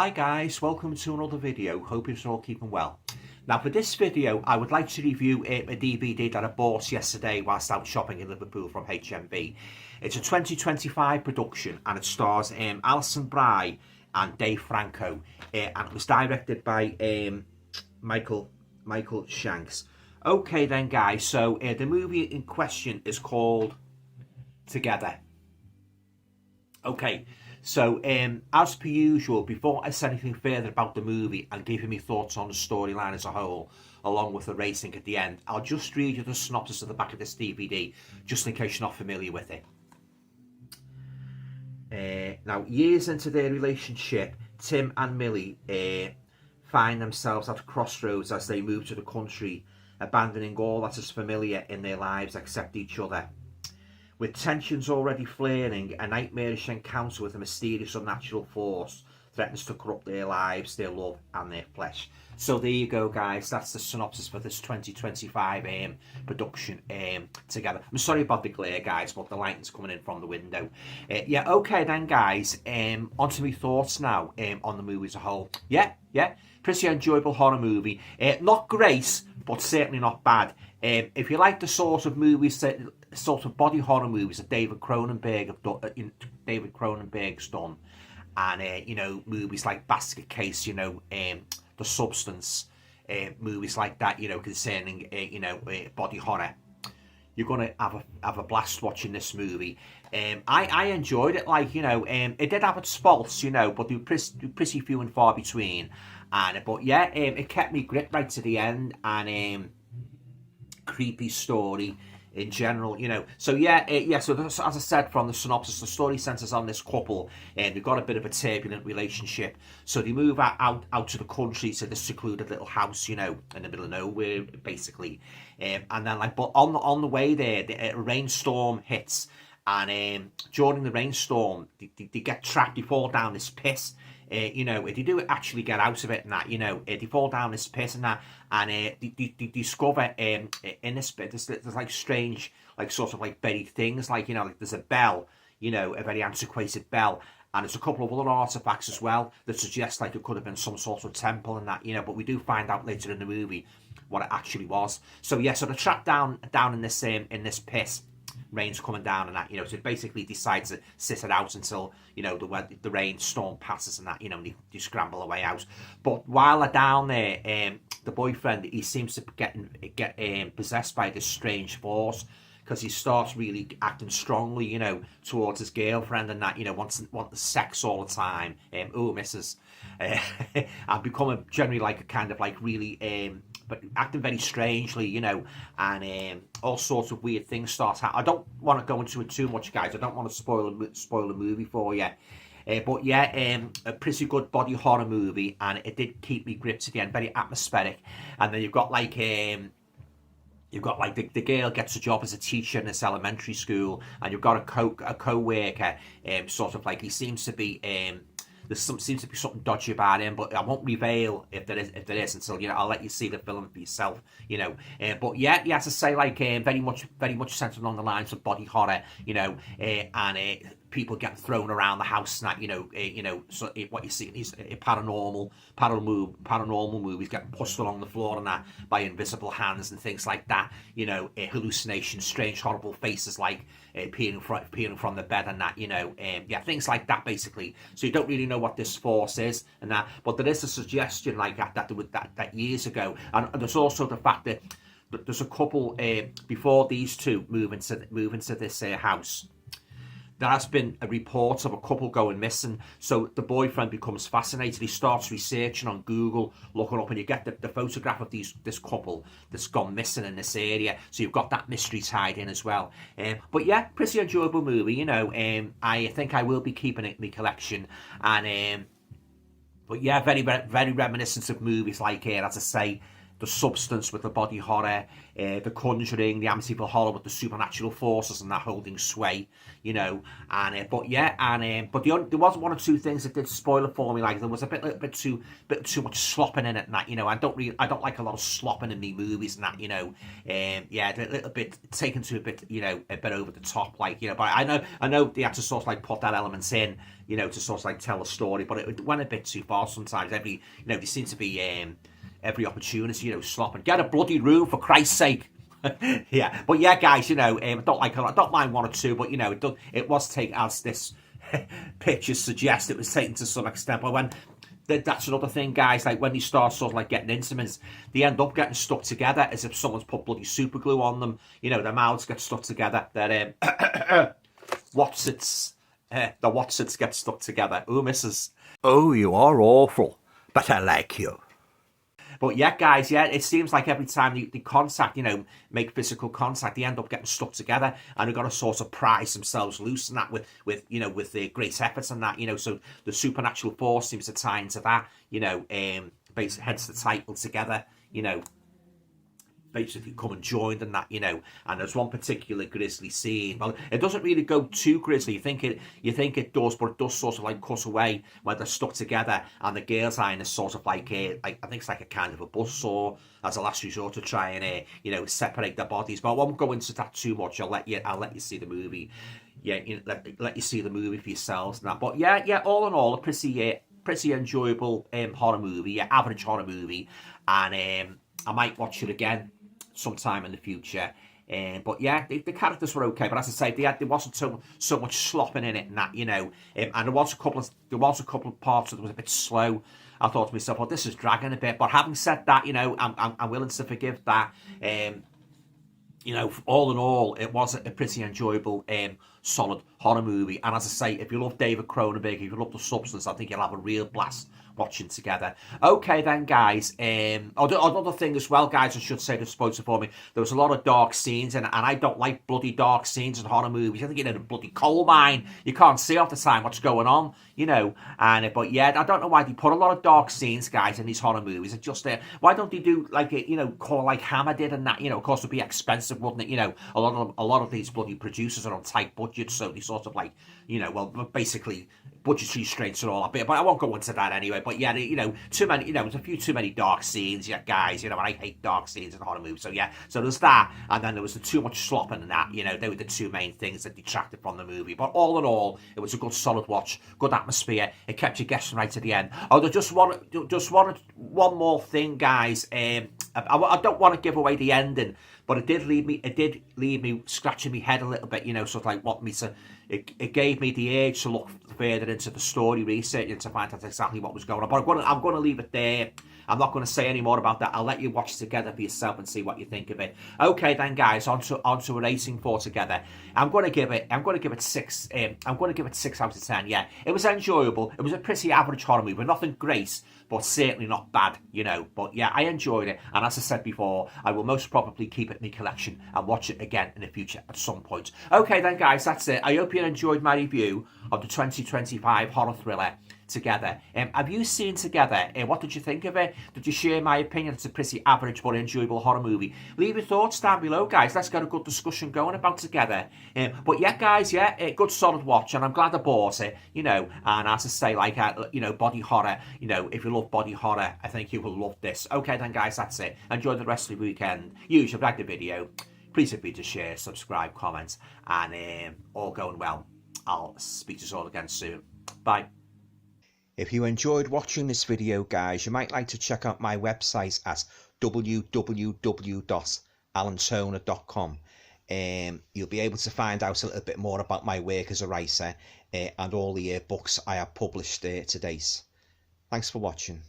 Hi guys, welcome to another video. Hope you're all keeping well. Now for this video I would like to review a DVD that I bought yesterday whilst out shopping in Liverpool from HMV. It's a 2025 production and it stars Alison Brie and Dave Franco, and it was directed by Michael Shanks. Okay then guys, so the movie in question is called Together. Okay, so as per usual, before I say anything further about the movie and give you my thoughts on the storyline as a whole, along with the racing at the end, I'll just read you the synopsis at the back of this DVD, just in case you're not familiar with it. Now, years into their relationship, Tim and Millie find themselves at a crossroads as they move to the country, abandoning all that is familiar in their lives except each other. With tensions already flaring, a nightmarish encounter with a mysterious unnatural force threatens to corrupt their lives, their love and their flesh. So there you go guys, that's the synopsis for this 2025 production Together. I'm sorry about the glare guys, but the lighting's coming in from the window. Yeah, okay then guys, on to my thoughts now on the movie as a whole. Yeah, pretty enjoyable horror movie. Not great, but certainly not bad. If you like the sort of movies that sort of body horror movies that David Cronenberg's done, and you know, movies like Basket Case, you know, The Substance, movies like that, you know, concerning body horror, you're gonna have a blast watching this movie. I enjoyed it, like, you know, it did have its faults, you know, but they were pretty few and far between. But yeah, it kept me gripped right to the end, and creepy story in general, you know. So yeah, so as I said from the synopsis, the story centers on this couple, and they've got a bit of a turbulent relationship. So they move out to the country, to this secluded little house, you know, in the middle of nowhere, basically. And then, like, but on the way there, a rainstorm hits, and during the rainstorm, they get trapped. They fall down this pit. You know, they do actually get out of it and that, you know, they fall down this pit and that, and they discover in this pit, there's like strange, like sort of like buried things, like, you know, like there's a bell, you know, a very antiquated bell, and there's a couple of other artifacts as well that suggest like it could have been some sort of temple and that, you know, but we do find out later in the movie what it actually was. So yeah, so they're trapped down in this pit. Rain's coming down and that, you know, so it basically decides to sit it out until, you know, the rainstorm passes and that, you know, and they scramble away out. But while they're down there, the boyfriend, he seems to get possessed by this strange force, because he starts really acting strongly, you know, towards his girlfriend and that, you know, wants sex all the time. Missus. And becoming generally like a kind of like really but acting very strangely, you know, and all sorts of weird things start happening. I don't want to go into it too much, guys. I don't want to spoil the movie for you. But yeah, a pretty good body horror movie, and it did keep me gripped to the end. Very atmospheric. And then you've got like the girl gets a job as a teacher in this elementary school, and you've got a co-worker, sort of like, he seems to be seems to be something dodgy about him, but I won't reveal if there is until, you know, I'll let you see the film for yourself, you know. But yeah, as I say, like, very much centered along the lines of body horror, you know, and people getting thrown around the house and that, you know, so what you see is paranormal movies getting pushed along the floor and that by invisible hands and things like that, you know, hallucinations, strange horrible faces like peering from the bed and that, you know, yeah, things like that basically. So you don't really know what this force is and that, but there is a suggestion like that years ago, and there's also the fact that there's a couple before these two move into this house. There has been a report of a couple going missing, so the boyfriend becomes fascinated. He starts researching on Google, looking up, and you get the photograph of this couple that's gone missing in this area. So you've got that mystery tied in as well. But yeah, pretty enjoyable movie. You know, I think I will be keeping it in my collection, and but yeah, very reminiscent of movies like, as I say, The Substance with the body horror, The Conjuring, the Amityville Horror with the supernatural forces and that holding sway, you know. And but yeah, and but there was one or two things that did spoil it for me. Like there was a little bit too much slopping in it, and that, you know. I don't like a lot of slopping in me movies and that, you know. Yeah, a little bit taken to a bit, you know, a bit over the top, like, you know. But I know they had to sort of like put that element in, you know, to sort of like tell a story, but it went a bit too far sometimes. You know, there seemed to be every opportunity, you know, slopping. Get a bloody room for Christ's sake. Yeah, but yeah, guys, you know, I don't mind one or two, but you know, it was taken, as this picture suggests, it was taken to some extent. But when that's another thing, guys, like when they start sort of like getting intimate, they end up getting stuck together as if someone's put bloody super glue on them. You know, their mouths get stuck together. Their the Watsits get stuck together. Oh, missus. Oh, you are awful, but I like you. But yeah, guys, yeah, it seems like every time they contact, you know, make physical contact, they end up getting stuck together, and they've got to sort of prise themselves loose and that with you know, with their great efforts and that, you know. So the supernatural force seems to tie into that, you know, hence the title Together, you know. Basically come and joined and that, you know. And there's one particular grisly scene. Well, it doesn't really go too grisly. You think it does, but it does sort of like cut away when they're stuck together, and the girl's eyeing is sort of like I think it's like a kind of a buzzsaw as a last resort to try and you know, separate their bodies. But I won't go into that too much. I'll let you see the movie. Yeah, you know, let you see the movie for yourselves and that. But yeah, all in all, a pretty enjoyable horror movie, average horror movie, and I might watch it again sometime in the future. But yeah, the characters were okay, but as I say, there wasn't so much slopping in it and that, you know. And there was a couple of parts that was a bit slow. I thought to myself, well, this is dragging a bit. But having said that, you know, I'm willing to forgive that. You know, all in all, it was a pretty enjoyable, solid horror movie. And as I say, if you love David Cronenberg, if you love The Substance, I think you'll have a real blast watching together. Okay then, guys. Another thing as well, guys, I should say, to spoil it for me, there was a lot of dark scenes, and I don't like bloody dark scenes in horror movies. I think you're in a bloody coal mine. You can't see half the time what's going on, you know. And but yeah, I don't know why they put a lot of dark scenes, guys, in these horror movies. It's just why don't they do like you know, call like Hammer did and that, you know. Of course, it'd be expensive, wouldn't it? You know, a lot of these bloody producers are on tight budgets, so they sort of like, you know, well, basically budgetary restraints and all that bit, but I won't go into that anyway. But yeah, you know, too many, you know, there's a few too many dark scenes, yeah, guys, you know, and I hate dark scenes in horror movies. So yeah, so there's that, and then there was the too much slopping and that, you know. They were the two main things that detracted from the movie. But all in all, it was a good solid watch, good atmosphere. It kept you guessing right to the end. Oh, there's just one more thing, guys. I don't want to give away the ending, but it did leave me scratching my head a little bit, you know, sort of like what me to. It gave me the urge to look further into the story, research, and to find out exactly what was going on. But I'm going to leave it there. I'm not going to say any more about that. I'll let you watch Together for yourself and see what you think of it. Okay, then, guys, on to a rating for Together. I'm going to give it 6. I'm going to give it 6 out of 10. Yeah, it was enjoyable. It was a pretty average horror movie, nothing great, but certainly not bad, you know. But yeah, I enjoyed it, and as I said before, I will most probably keep it in my collection and watch it again in the future at some point. Okay, then, guys, that's it. I hope you enjoyed my review of the 2025 horror thriller Together. Have you seen Together? What did you think of it? Did you share my opinion? It's a pretty average but enjoyable horror movie. Leave your thoughts down below, guys. Let's get a good discussion going about Together. But yeah, guys, yeah, a good solid watch, and I'm glad I bought it, you know. And as I say, like, you know, body horror, you know, if you love body horror, I think you will love this. Okay then, guys, that's it. Enjoy the rest of the weekend. You should like the video. Please feel free to share, subscribe, comment, and all going well. I'll speak to you all again soon. Bye. If you enjoyed watching this video, guys, you might like to check out my website at www.alantoner.com. You'll be able to find out a little bit more about my work as a writer and all the books I have published to date. Thanks for watching.